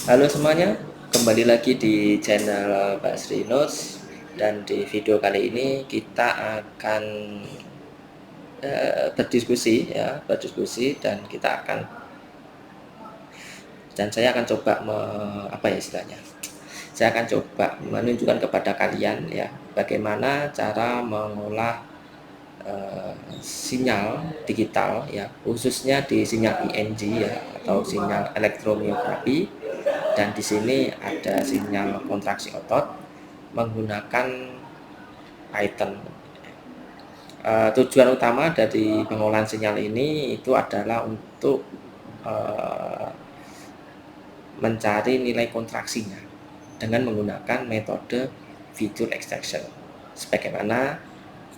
Halo semuanya, kembali lagi di channel Pak Sri Notes. Dan di video kali ini kita akan berdiskusi dan saya akan coba apa ya istilahnya. Saya akan coba menunjukkan kepada kalian ya bagaimana cara mengolah sinyal digital ya, khususnya di sinyal ENG ya atau sinyal elektromiografi. Dan di sini ada sinyal kontraksi otot menggunakan Python. Tujuan utama dari pengolahan sinyal ini itu adalah untuk uh, mencari nilai kontraksinya dengan menggunakan metode feature extraction. Sebagaimana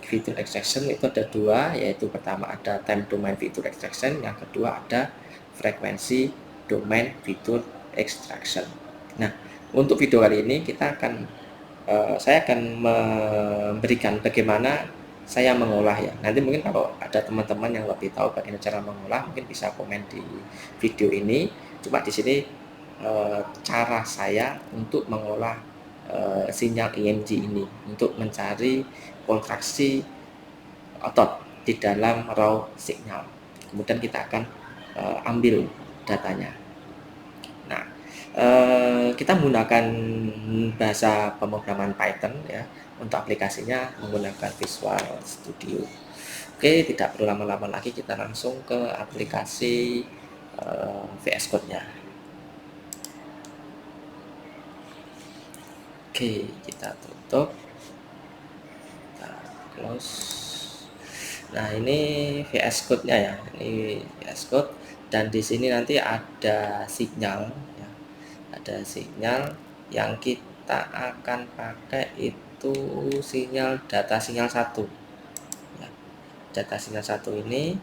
feature extraction itu ada dua, yaitu pertama ada time domain feature extraction, yang kedua ada frekuensi domain feature extraction. Nah, untuk video kali ini saya akan memberikan bagaimana saya mengolah ya. Nanti mungkin kalau ada teman-teman yang lebih tahu bagaimana cara mengolah, mungkin bisa komen di video ini. Cuma di sini cara saya untuk mengolah sinyal EMG ini untuk mencari kontraksi otot di dalam raw signal. Kemudian kita akan ambil datanya. Nah, kita menggunakan bahasa pemrograman Python ya. Untuk aplikasinya menggunakan Visual Studio. Oke, tidak perlu lama-lama lagi, kita langsung ke aplikasi VS Code-nya. Oke, kita tutup, kita close. Nah, ini VS Code-nya ya. Ini VS Code, dan di sini nanti ada sinyal ya. Ada sinyal yang kita akan pakai itu data sinyal 1 ya. Data sinyal 1 ini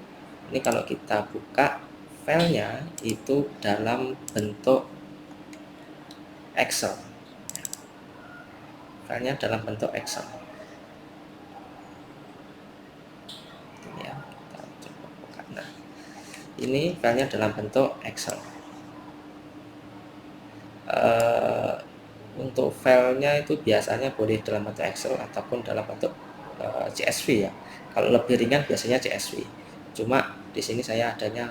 kalau kita buka filenya itu dalam bentuk Excel. Filenya dalam bentuk Excel. Ini ya, kita coba buka. Nah, ini filenya dalam bentuk Excel. Untuk filenya itu biasanya boleh dalam bentuk Excel ataupun dalam bentuk CSV ya. Kalau lebih ringan biasanya CSV. Cuma di sini saya adanya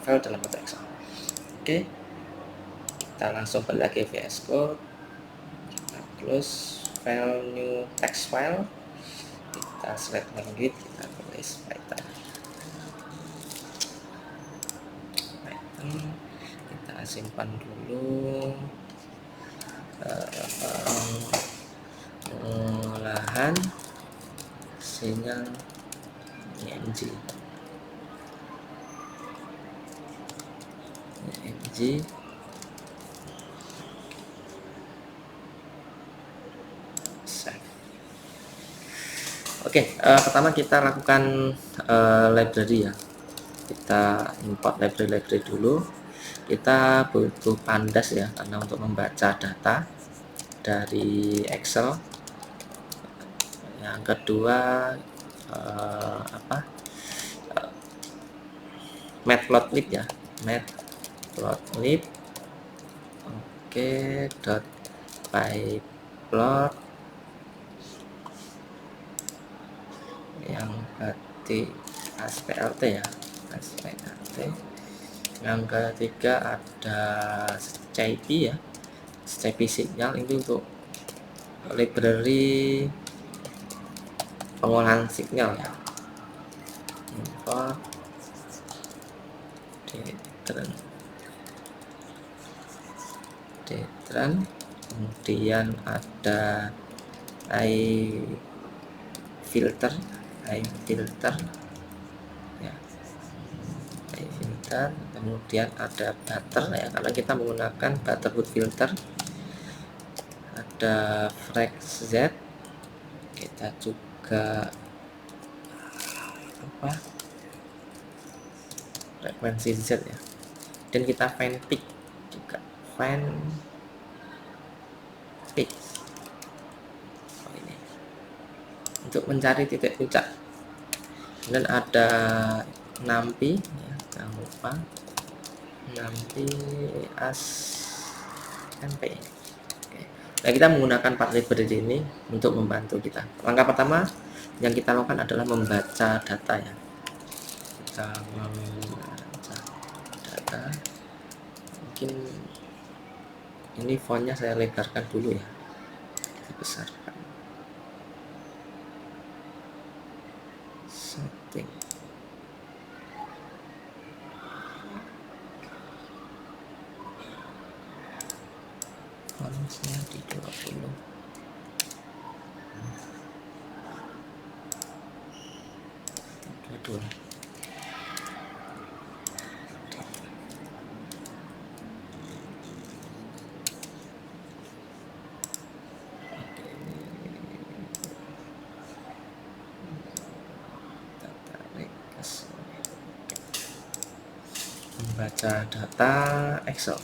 file dalam bentuk Excel. Oke, kita langsung balik lagi VS Code. Kita close file, new text file. Kita select language, kita tulis Python. Kita simpan dulu. Pengolahan sinyal EMG. Save. Oke, pertama kita lakukan library ya. Kita import library dulu. Kita butuh pandas ya, karena untuk membaca data dari Excel. Yang kedua matplotlib ya, matplotlib. Oke, .pyplot yang berarti ASPLT ya, ASPLT. Yang ketiga ada SCP ya, SCP sinyal, ini untuk library pengolahan signal ya. Import Detran, kemudian ada iFilter ya, iFilter, kemudian ada butter ya, karena kita menggunakan Butterwood filter. Ada FrexZ, kita juga frekuensi Z ya, dan kita find peak juga, find peak ini untuk mencari titik puncak. Dan ada NumPy ya, jangan lupa NumPy as MP. Oke. Nah, kita menggunakan part library ini untuk membantu kita. Langkah pertama yang kita lakukan adalah membaca data ya. Kita membaca data. Mungkin ini fontnya saya lebarkan dulu ya, dibesarkan. Setting. Fontnya di 20. Dua. Membaca data Excel.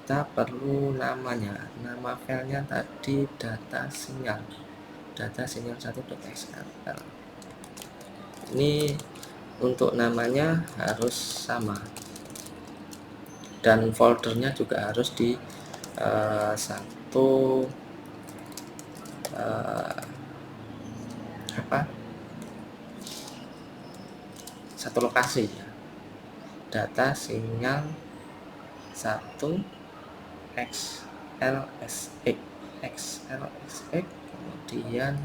Kita perlu namanya, nama filenya tadi data sinyal 1.xml. Ini untuk namanya harus sama dan foldernya juga harus di satu lokasi ya. Data sinyal 1.xlsx, kemudian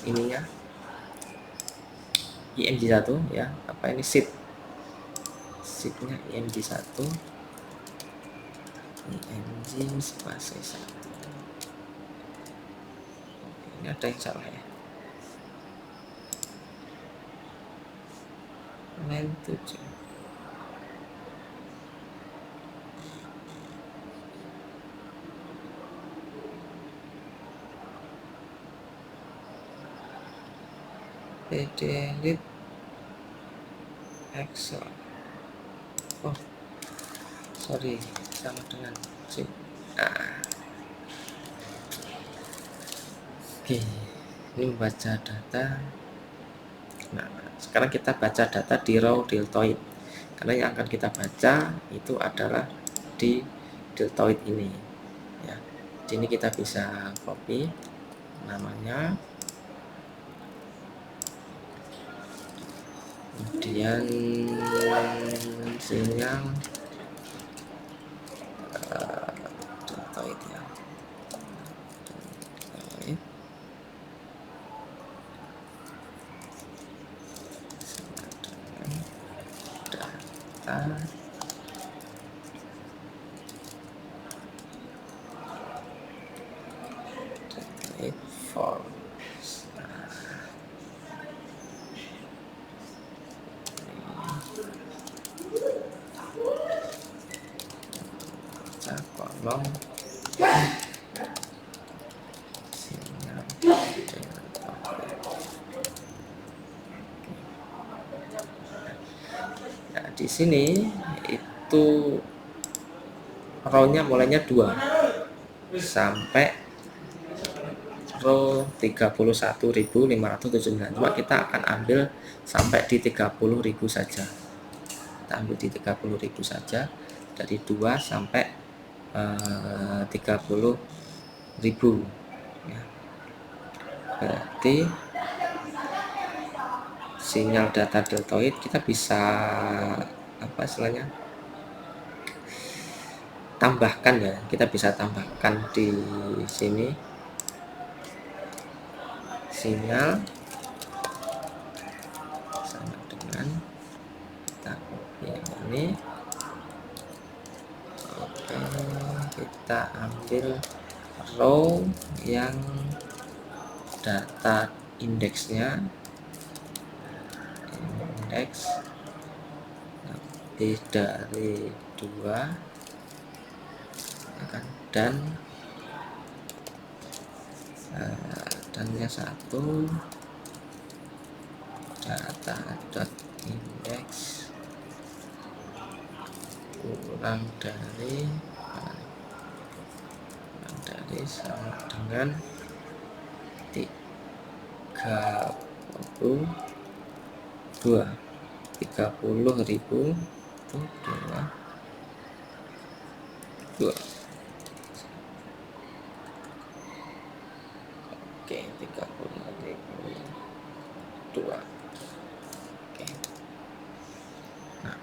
ininya img1 ya, apa ini sheetnya img1, img spasi 1. Ini ada yang salah ya, line 7. Delete Excel. Oh sorry, sama dengan sip. Oke, ini membaca data. Nah, sekarang kita baca data di raw deltoid, karena yang akan kita baca itu adalah di deltoid ini ya. Di sini kita bisa copy namanya, kemudian sinyal deltoid ya, data for kolom sinyal deltoid. Nah, di sini itu row-nya mulainya 2 sampai row 31.579. Cuma kita akan ambil sampai di 30.000 saja. Kita ambil di 30.000 saja, dari 2 sampai 30.000 ya. Berarti sinyal data deltoid kita bisa apa istilahnya, tambahkan ya, kita bisa tambahkan di sini sinyal sama dengan kita copy ini. Oke, kita ambil row yang data indeksnya indeks lebih dari 2 dan dan yang satu data.index kurang dari sama dengan 30.000 itu 2. Oke, 30.002. Oke. Nah,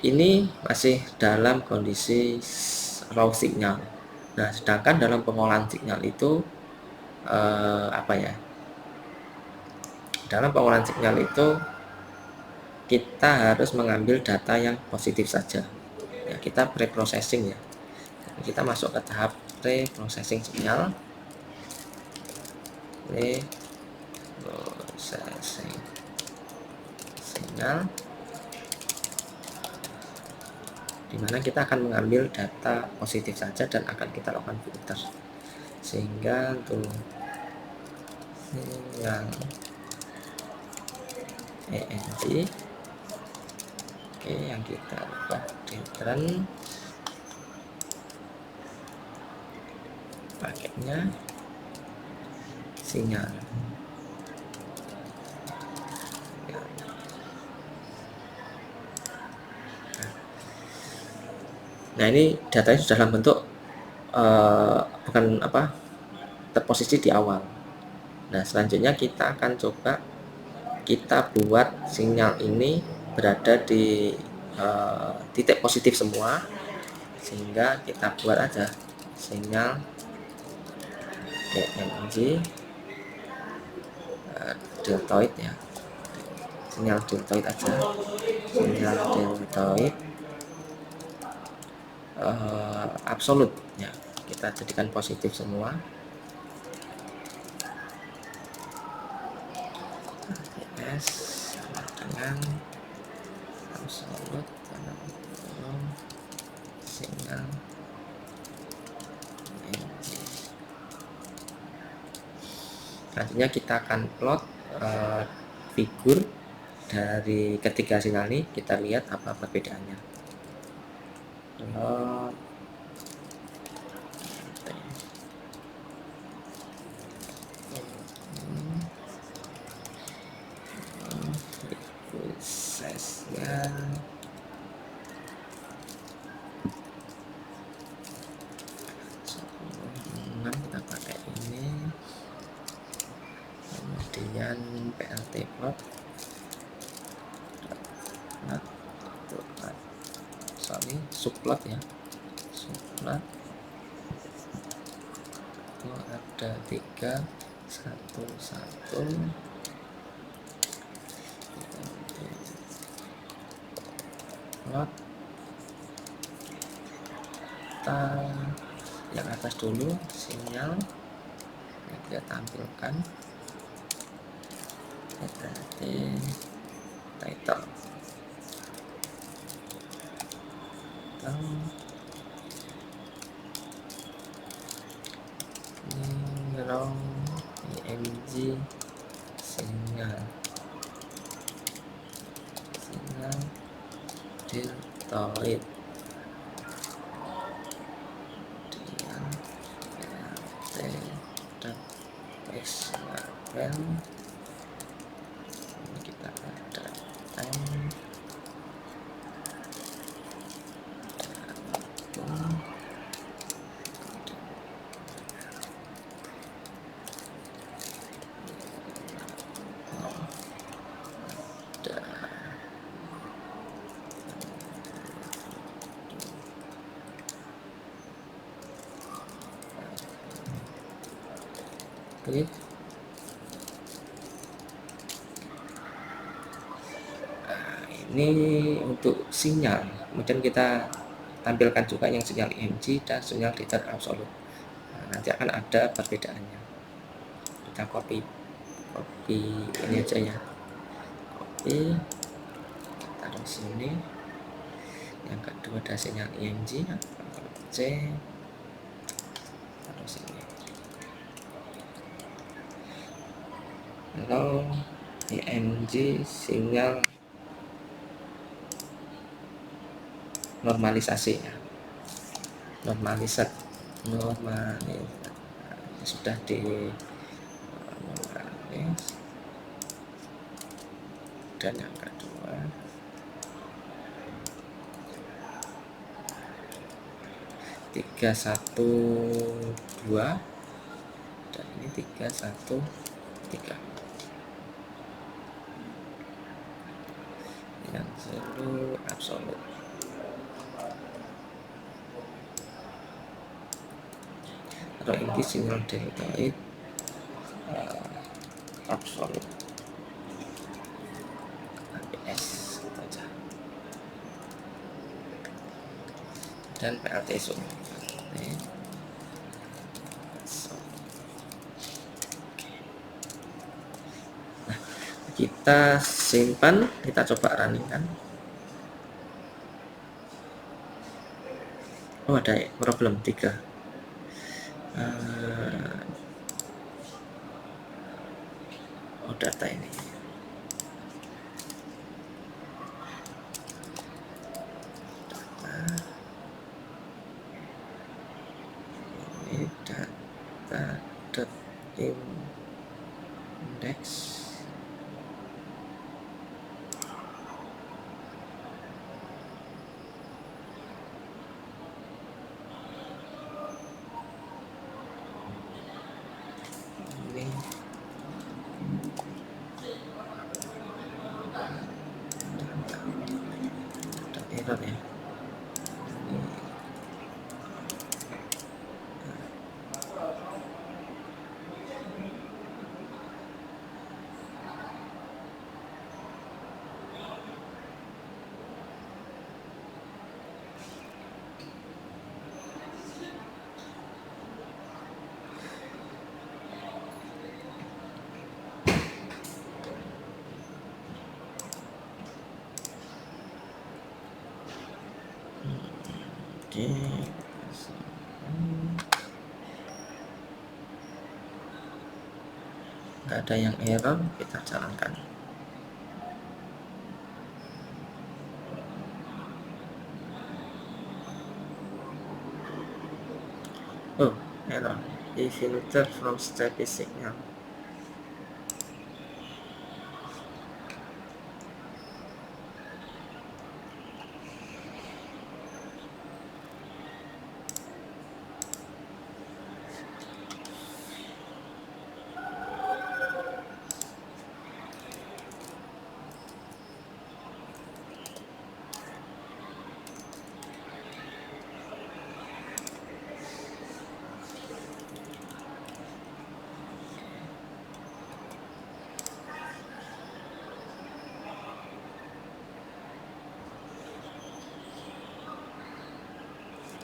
ini masih dalam kondisi raw signal. Nah, sedangkan dalam pengolahan signal itu dalam pengolahan signal itu kita harus mengambil data yang positif saja. Ya, kita pre-processing ya. Kita masuk ke tahap pre-processing signal. Pre-processing signal, dimana kita akan mengambil data positif saja dan akan kita lakukan filter sehingga untuk yang ENG yang kita ubah return paketnya sinyal. Nah, ini datanya sudah dalam bentuk terposisi di awal. Nah, selanjutnya kita akan coba kita buat sinyal ini berada di titik positif semua, sehingga kita buat aja sinyal ENG deltoid ya, sinyal deltoid aja, sinyal deltoid absolut ya, kita jadikan positif semua. Sama dengan absolut sinyal ENG. Selanjutnya kita akan plot figur dari ketiga sinyal ini, kita lihat apa perbedaannya. Plot size-nya kita pakai ini, kemudian PLT plot subplot ya, subplot itu ada 3 1 1 plot. Kita yang atas dulu sinyal yang kita tampilkan, berarti title ini raw ENG sinyal deltoid XML. Kita ada time Oke. Nah, ini untuk sinyal. Kemudian kita tampilkan juga yang sinyal ENG dan sinyal return absolute. Nah, nanti akan ada perbedaannya. Kita copy ini aja ya. Copy, taruh sini. Yang kedua ada sinyal ENG, C, taruh sini. Hello IMG sinyal normalisasi ya, normalisat sudah di normalis. Dan yang kedua 312 dan ini 313 yang seluruh absolut. Kalau ini sinyal deltoid absolut ABS saja dan PLT zoom. Nah, kita simpan, kita coba running kan. Oh, ada problem 3. Oh, data ini. Ini data index. Error ya. Oke. Nggak ada yang error, kita jalankan. Oh, error. A filter from steady signal.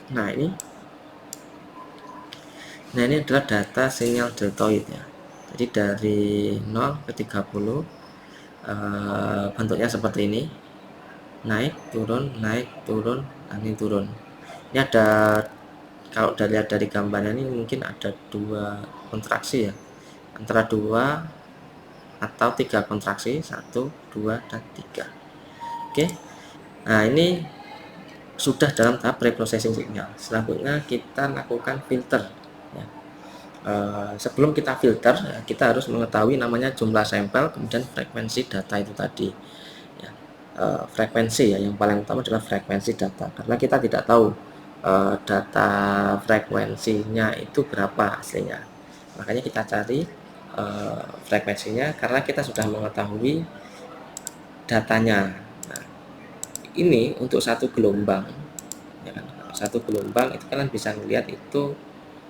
Nah ini adalah data sinyal deltoid ya. Jadi dari 0 ke 30 bentuknya seperti ini, naik turun, dan ini turun. Ini ada, kalau dilihat dari gambarnya ini mungkin ada 2 kontraksi ya, antara 2 atau 3 kontraksi, 1, 2, dan 3. Oke, nah ini sudah dalam tahap preprocessing signal. Selanjutnya kita lakukan filter ya. Sebelum kita filter ya, kita harus mengetahui namanya jumlah sampel, kemudian frekuensi data itu tadi ya. Frekuensi ya, yang paling utama adalah frekuensi data, karena kita tidak tahu data frekuensinya itu berapa aslinya, makanya kita cari frekuensinya karena kita sudah mengetahui datanya. Nah, ini untuk satu gelombang ya kan, satu gelombang itu kalian bisa melihat itu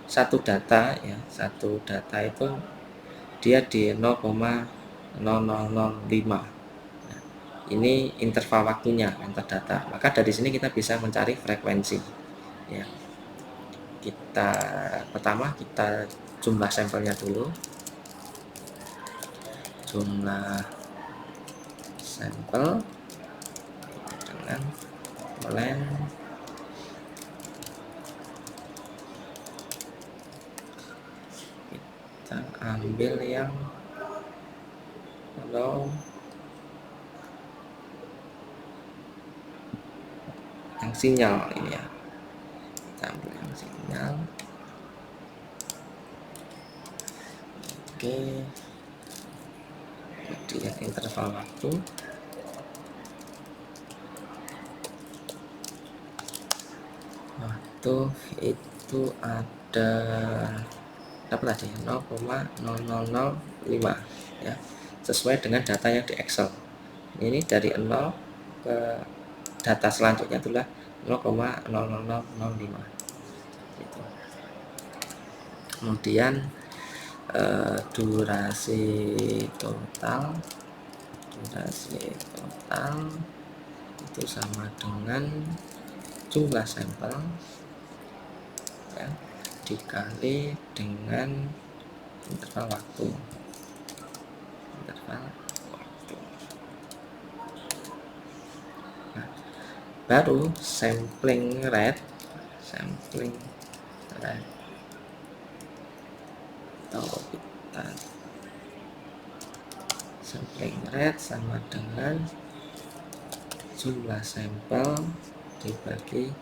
satu data ya, satu data itu dia di 0,0005. Nah, ini interval waktunya antar data, maka dari sini kita bisa mencari frekuensi ya. Kita pertama kita jumlah sampelnya dulu, jumlah sampel dengan blend kita ambil yang 0 yang sinyal ini ya, kita ambil yang sinyal. Oke, kemudian interval waktu itu ada apa tadi, 0,0005 ya, sesuai dengan data yang di Excel. Ini dari 0 ke data selanjutnya itulah 0,00005 gitu. Kemudian durasi total itu sama dengan jumlah sampel ya, dikali dengan interval waktu. Nah, baru sampling rate atau kita sampling rate sama dengan jumlah sampel dibagi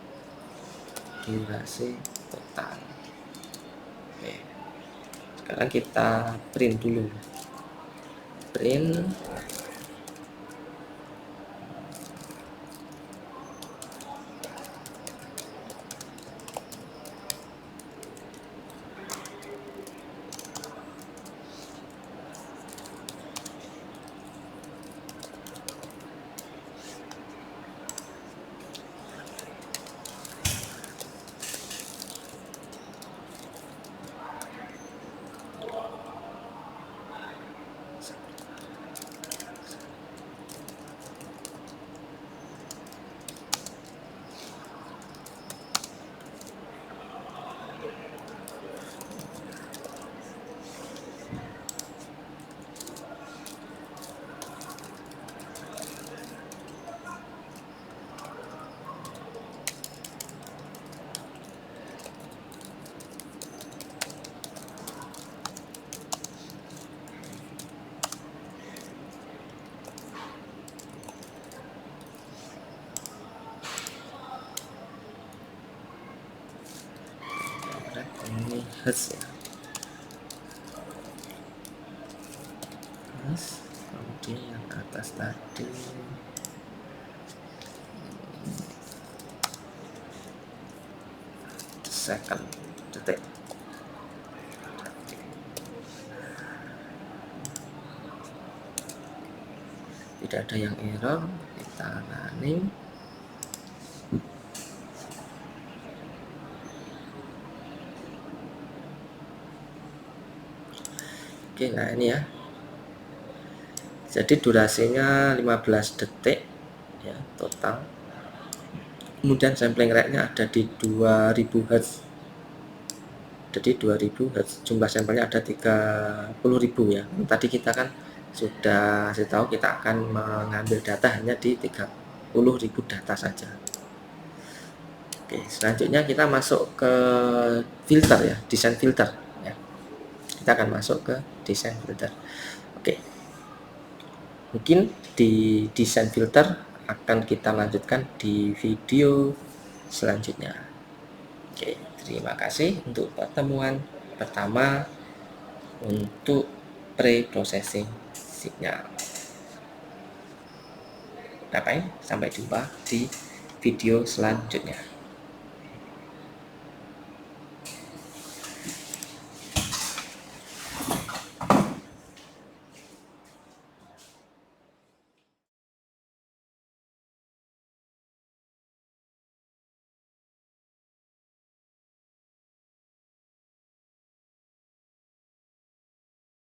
durasi total. Oke, sekarang kita print dulu. Print ini hertz ya, terus kemudian yang atas tadi second, detik. Tidak ada yang error, kita running. Oke, nah ini ya, jadi durasinya 15 detik ya total. Kemudian sampling rate-nya ada di 2000 Hz. Jadi 2000 Hz, jumlah sampelnya ada 30.000 ya. Tadi kita kan sudah kasih tahu kita akan mengambil data hanya di 30.000 data saja. Oke, selanjutnya kita masuk ke filter ya, desain filter ya. Kita akan masuk ke desain filter. Oke, mungkin di desain filter akan kita lanjutkan di video selanjutnya. Oke, terima kasih untuk pertemuan pertama untuk pre-processing signal. Sampai jumpa di video selanjutnya.